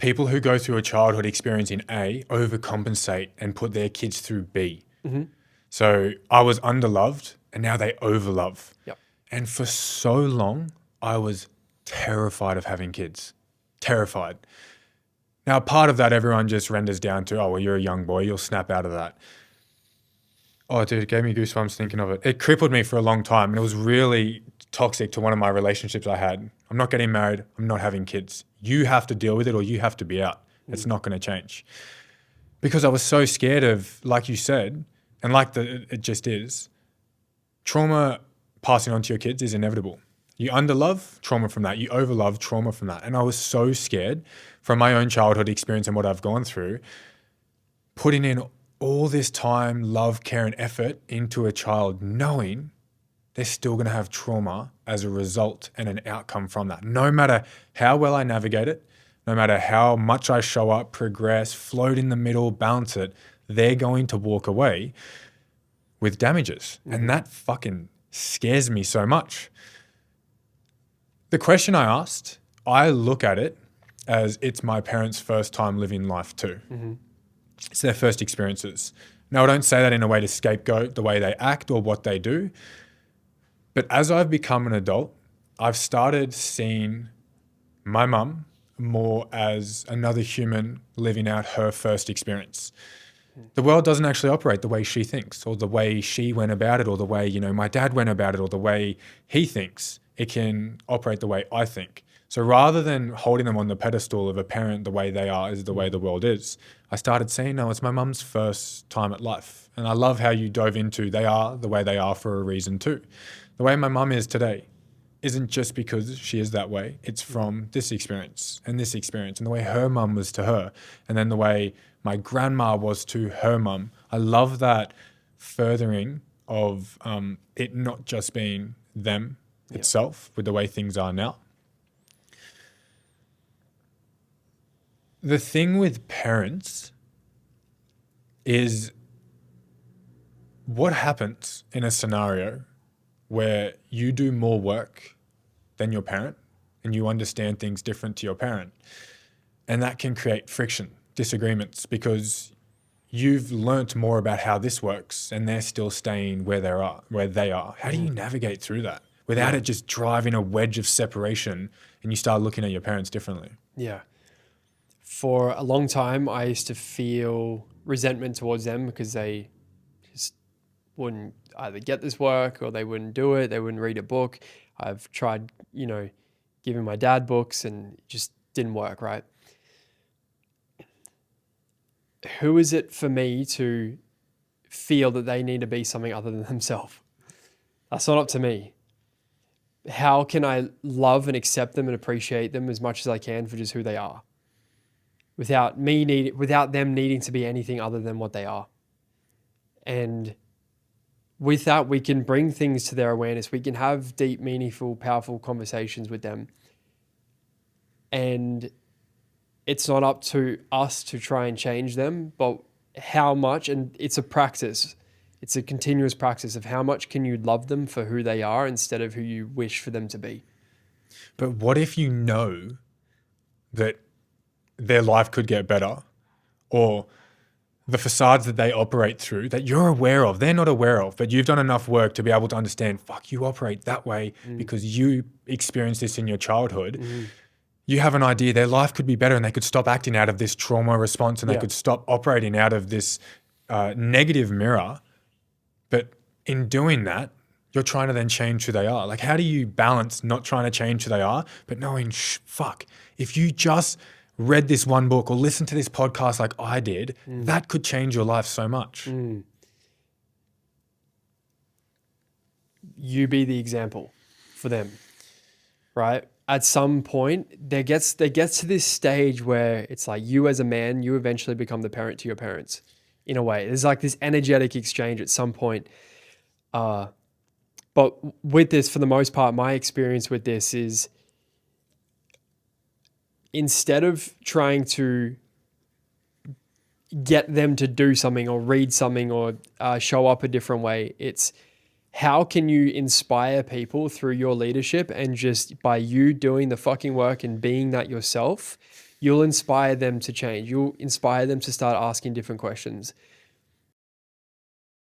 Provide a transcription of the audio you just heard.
people who go through a childhood experience in A overcompensate and put their kids through B. Mm-hmm. So I was underloved and now they overlove. Yep. And for so long, I was terrified of having kids. Terrified. Now, part of that, everyone just renders down to, oh, well, you're a young boy, you'll snap out of that. Oh, dude, it gave me goosebumps thinking of it. It crippled me for a long time, and it was really toxic to one of my relationships I had. I'm not getting married. I'm not having kids. You have to deal with it or you have to be out. It's not going to change. Because I was so scared of, like you said, and it just is, trauma passing on to your kids is inevitable. You underlove, trauma from that. You overlove, trauma from that. And I was so scared from my own childhood experience and what I've gone through, putting in all this time, love, care, and effort into a child, knowing they're still going to have trauma as a result and an outcome from that. No matter how well I navigate it, no matter how much I show up, progress, float in the middle, balance it, they're going to walk away with damages. Mm-hmm. And that fucking scares me so much. The question I asked, I look at it as it's my parents' first time living life too. Mm-hmm. It's their first experiences. Now, I don't say that in a way to scapegoat the way they act or what they do. But as I've become an adult, I've started seeing my mum more as another human living out her first experience. The world doesn't actually operate the way she thinks or the way she went about it or the way, my dad went about it or the way he thinks. It can operate the way I think. So rather than holding them on the pedestal of a parent the way they are is the way the world is, I started saying, no, it's my mum's first time at life. And I love how you dove into they are the way they are for a reason too. The way my mum is today isn't just because she is that way. It's from this experience and the way her mum was to her and then the way my grandma was to her mum. I love that furthering of it not just being them itself with the way things are now. The thing with parents is what happens in a scenario where you do more work than your parent and you understand things different to your parent. And that can create friction, disagreements, because you've learnt more about how this works and they're still staying where they are. How do you navigate through that without it just driving a wedge of separation and you start looking at your parents differently? Yeah. For a long time, I used to feel resentment towards them because they just wouldn't either get this work or they wouldn't do it. They wouldn't read a book. I've tried, giving my dad books and it just didn't work, right? Who is it for me to feel that they need to be something other than themselves? That's not up to me. How can I love and accept them and appreciate them as much as I can for just who they are? Without them needing to be anything other than what they are. And with that, we can bring things to their awareness. We can have deep, meaningful, powerful conversations with them. And it's not up to us to try and change them, but how much, and it's a practice. It's a continuous practice of how much can you love them for who they are instead of who you wish for them to be. But what if you know that their life could get better, or the facades that they operate through that you're aware of, they're not aware of, but you've done enough work to be able to understand, you operate that way because you experienced this in your childhood. You have an idea their life could be better and they could stop acting out of this trauma response and they could stop operating out of this negative mirror. But in doing that, you're trying to then change who they are. Like, how do you balance not trying to change who they are, but knowing, if you just read this one book or listened to this podcast like I did, that could change your life so much. You be the example for them, right? At some point, there gets to this stage where it's like you as a man, you eventually become the parent to your parents in a way. There's like this energetic exchange at some point. But with this, for the most part, my experience with this is instead of trying to get them to do something or read something or show up a different way, it's how can you inspire people through your leadership, and just by you doing the fucking work and being that yourself, you'll inspire them to change. You'll inspire them to start asking different questions.